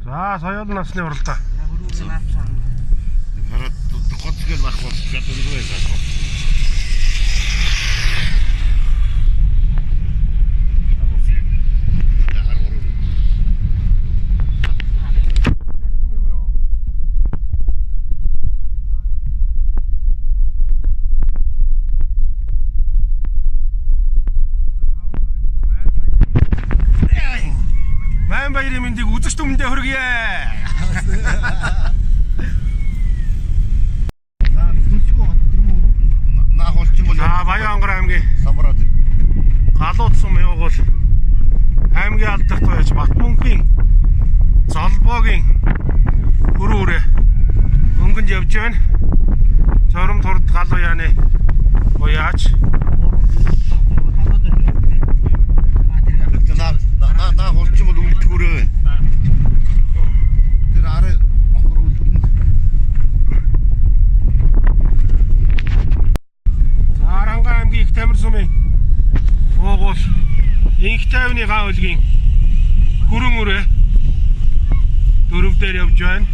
За соёл насны уралдаа. Хараад гоцгөл бах болж чадваргүй байсан. Майн баярын мэндийг үзэгч түмэндээ хүргье. Баянгар аймгийн Самбараад галууд сум явуул аймгийн алдарт байж Батмөнхийн Золбоогийн хөрөөрэ өнгөнд явж байна. Зором турд галуу яаны уяач на холч бол үлдгүүрээ. Тэр арай онгор үлдэн. Аранга аймгийн их тамир сумын уугуул инх тайвны гаавлгийн хүрэн үрээ дөрөв дээр явж байна.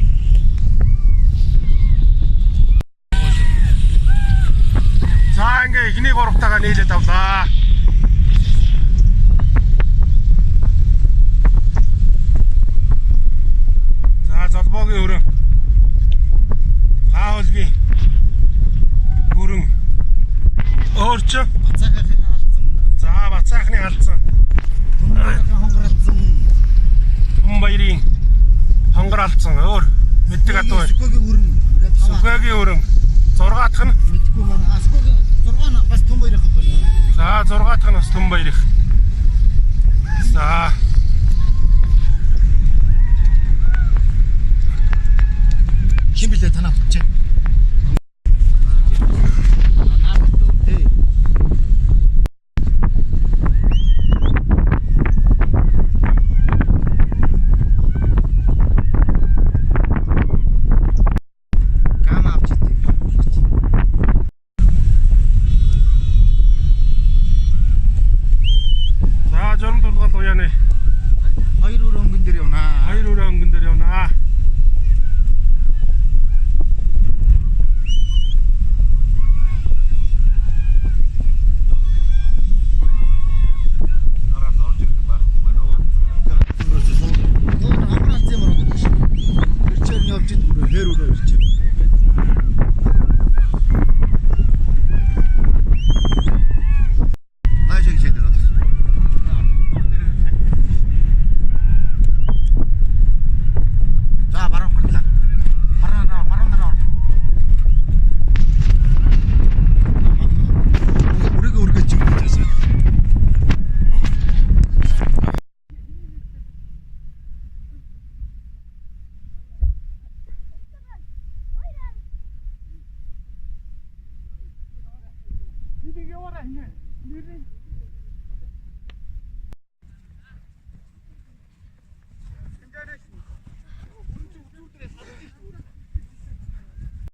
За ингээ эхний гуравтайгаа нийлээд авлаа. Золбоогийн өрөө гаавлгийн хүрэн өөрчөө Бацаахын алдсан. за бацаахны алдсан Хонгоролцсон. Хүн баярын хонгор алдсан өөр мэддэг адуу Сүхбэгийн өрн. Сүхбэгийн өрөн 6 дахь нь Мэдгүй манай Асгогийн 6 бас том баярах байна. за 6 дахь нь бас Түн баярх. За Хин билээ танаа бүтчээ. за журам тулгал уяаны Хоёр өрөө өнгөн дээр явнаа. хоёр өрөө өнгөн дээр явнаа. Ini